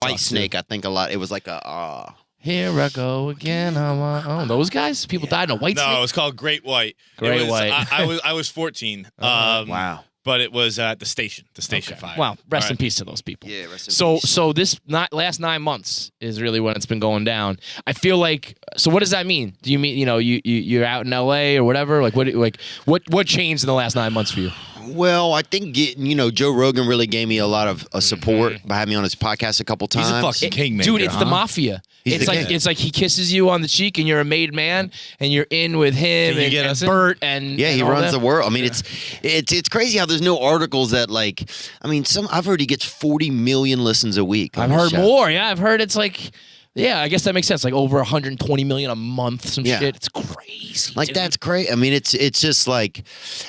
White Snake, I think a lot. It was like a. Here I go again. Those guys? People died in a White Snake? No, it was called Great White. Great White. I was 14. Wow. But it was at the station fire. Wow, rest in peace to those people. Yeah, rest in peace. So this last 9 months is really when it's been going down. I feel like. So what does that mean? Do you mean you're out in L.A. or whatever? Like what changed in the last 9 months for you? Well, I think Joe Rogan really gave me a lot of support by having me on his podcast a couple times. He's a fucking kingmaker, dude. It's the mafia. It's like he kisses you on the cheek and you're a made man and you're in with him and Bert and he runs the world. I mean, it's crazy how there's no articles that I've heard he gets 40 million listens a week. I've heard more. Yeah, I've heard it's like. Yeah, I guess that makes sense. Like over 120 million a month, some shit. It's crazy. Like, dude. That's crazy. I mean, it's just like,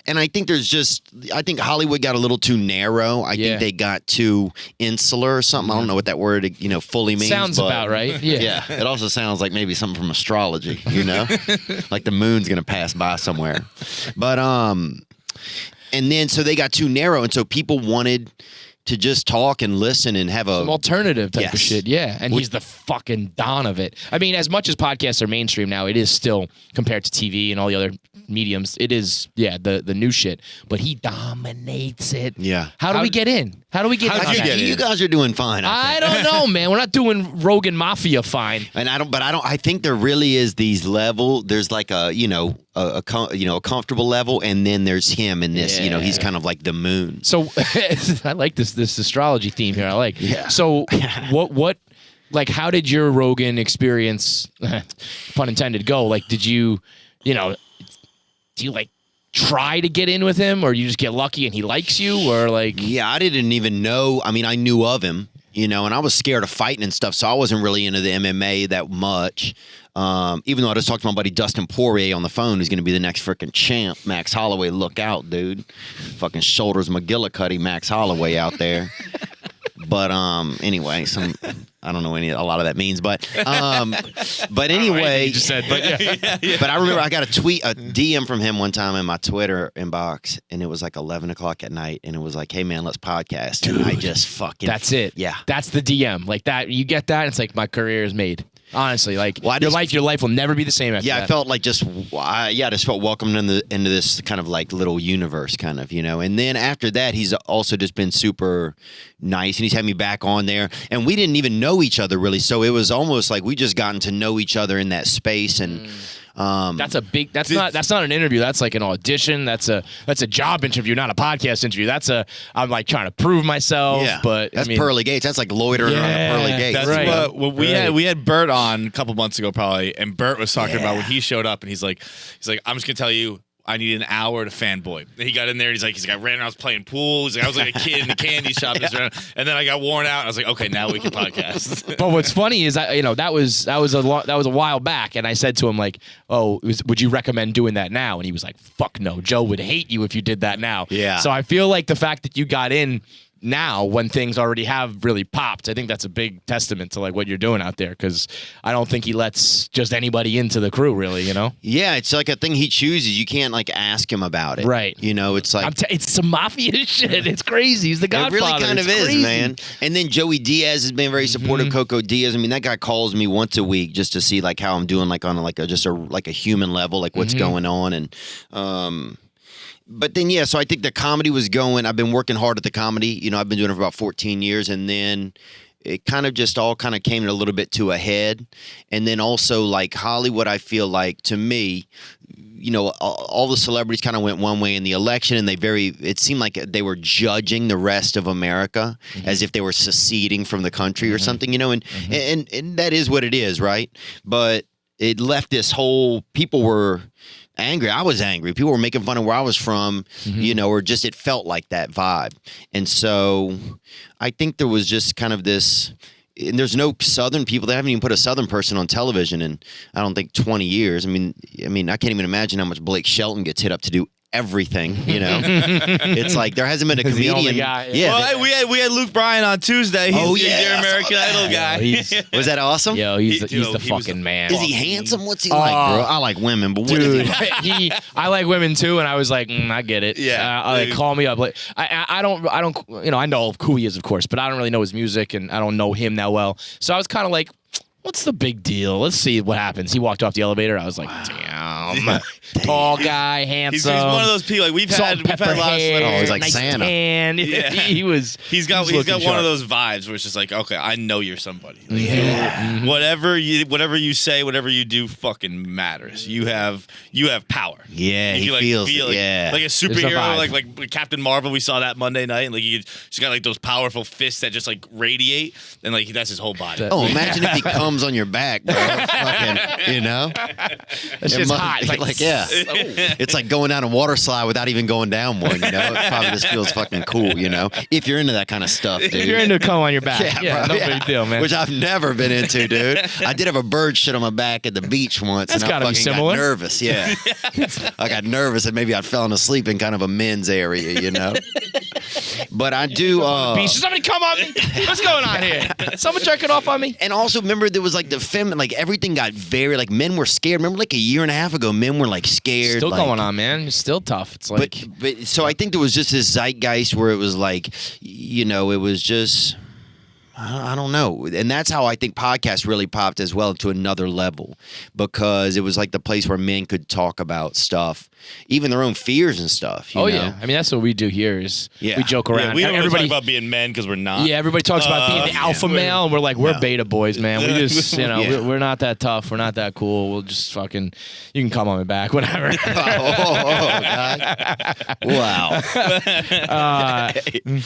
and I think I think Hollywood got a little too narrow. I think they got too insular or something. I don't know what that word, fully means. Sounds about right. Yeah. Yeah. It also sounds like maybe something from astrology, like the moon's going to pass by somewhere. But, and then, so they got too narrow. And so people wanted to just talk and listen and have some alternative type of shit, and he's the fucking don of it. I mean, as much as podcasts are mainstream now, it is still, compared to TV and all the other mediums, it is, the new shit. But he dominates it. Yeah. How do we get in? How do we get in? You guys are doing fine. I don't know, man. We're not doing Rogan Mafia fine. And I think there really is these level. There's like a comfortable level, and then there's him in this. He's kind of like the moon. So I like this astrology theme here. I like. Yeah. So what like how did your Rogan experience, pun intended, go? Like, did you do you like try to get in with him, or you just get lucky and he likes you, or like? Yeah, I didn't even know. I mean, I knew of him, and I was scared of fighting and stuff, so I wasn't really into the MMA that much. Even though I just talked to my buddy Dustin Poirier on the phone, who's going to be the next freaking champ. Max Holloway, look out, dude. Fucking shoulders McGillicuddy Max Holloway out there. But anyway, I don't know a lot of that means, but anyway, you just said, but yeah. But I remember I got a DM from him one time in my Twitter inbox, and it was like 11 o'clock at night, and it was like, "Hey man, let's podcast." Dude, and I just fucking that's it. Yeah, that's the DM like that. You get that, it's like my career is made. Honestly, like your life will never be the same after that. I felt like I just felt welcomed into this kind of like little universe, kind of, And then after that, he's also just been super nice, and he's had me back on there, and we didn't even know each other really, so it was almost like we just gotten to know each other in that space, and. That's not an interview. That's like an audition. That's a job interview, not a podcast interview. I'm like trying to prove myself. Yeah, but that's pearly gates. That's like loitering around the pearly gates. That's right. We had Bert on a couple months ago probably, and Bert was talking about when he showed up, and he's like, I'm just gonna tell you, I need an hour to fanboy. And he got in there, and he's like, I ran around, I was playing pool. He's like, I was like a kid in the candy shop. And then I got worn out, and I was like, okay, now we can podcast. But what's funny is, that was a while back, and I said to him, like, would you recommend doing that now? And he was like, fuck no, Joe would hate you if you did that now. Yeah. So I feel like the fact that you got in now when things already have really popped, I think that's a big testament to like what you're doing out there, because I don't think he lets just anybody into the crew, really, Yeah, it's like a thing he chooses. You can't like ask him about it. Right. It's like it's some mafia shit. It's crazy. He's the Godfather. It really kind of is, man. And then Joey Diaz has been very supportive. Coco Diaz. I mean, that guy calls me once a week just to see like how I'm doing, like on a human level, like what's going on, and But then, so I think the comedy was going. I've been working hard at the comedy. I've been doing it for about 14 years. And then it kind of just all kind of came a little bit to a head. And then also, like, Hollywood, I feel like, to me, all the celebrities kind of went one way in the election. And it seemed like they were judging the rest of America as if they were seceding from the country or something, and that is what it is, right? But it left this whole, people were angry. I was angry. People were making fun of where I was from, or just it felt like that vibe. And so I think there was just kind of this, and there's no Southern people. They haven't even put a Southern person on television in, I don't think, 20 years. I mean, I can't even imagine how much Blake Shelton gets hit up to do everything. It's like there hasn't been a He's the only comedian. guy. Yeah. Well, we had Luke Bryan on Tuesday. He's your American Idol guy. Was that awesome? Yo, he's the He was fucking man. Is he handsome? What's he like, bro? I like women, but what is Dude, I like women too, and I was like, I get it. Yeah. Call me up. Like, I don't, I know who he is, of course, but I don't really know his music, and I don't know him that well. So I was kind of like, what's the big deal? Let's see what happens. He walked off the elevator. I was like, damn. Tall guy, handsome. He's one of those people. Like we've had a lot of celebrities. Oh, he's like nice Santa. Tan. Yeah. He's got looking one sharp. of those vibes where it's just like, okay, I know you're somebody. Like, whatever you say, whatever you do, fucking matters. You have power. Yeah, you he can, feels it. like Yeah, like a There's a superhero, vibe. like Captain Marvel. We saw that Monday night, and like she's got like those powerful fists that just like radiate, and like that's his whole body. Oh, imagine if he comes on your back, bro. Fucking, It's just hot. It's like, yeah. It's like going down a water slide without even going down one, It probably just feels fucking cool, If you're into that kind of stuff, dude. if you're into come on your back, bro, no big deal, man. Which I've never been into, dude. I did have a bird shit on my back at the beach once, That's and I gotta be fucking similar. got nervous. Yeah, I got nervous that maybe I'd fallen asleep in kind of a men's area, But I do. Beach. Somebody come on me. What's going on here? Someone jerking off on me? And also remember there was like like everything got very like men were scared. Remember like a year and a half ago, men were like scared. Still like, going on, man. It's still tough. It's like, but so I think there was just this zeitgeist where it was like, it was just. I don't know. And that's how I think podcasts really popped as well to another level, because it was like the place where men could talk about stuff, even their own fears and stuff. You know? yeah. I mean, that's what we do here is Yeah. we joke around. Yeah, we don't really everybody, talk about being men because we're not. yeah, everybody talks about being the alpha male, and we're like, we're beta boys, man. We just, Yeah. we're not that tough. We're not that cool. We'll just fucking, you can come on my back, whatever. God. Wow.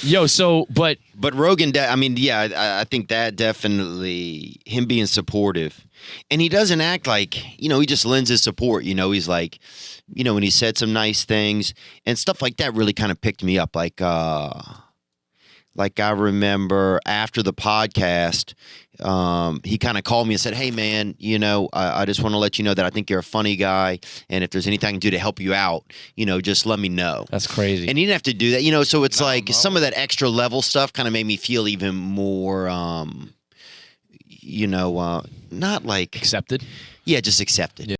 Yo, so, but But Rogan, I think that definitely, him being supportive. And he doesn't act like, he just lends his support. He's like, when he said some nice things and stuff like that really kind of picked me up. Like I remember after the podcast, he kind of called me and said, hey, man, I just want to let you know that I think you're a funny guy. And if there's anything I can do to help you out, just let me know. that's crazy. And he didn't have to do that, so it's some of that extra level stuff kind of made me feel even more, not like, Accepted. yeah, just accepted.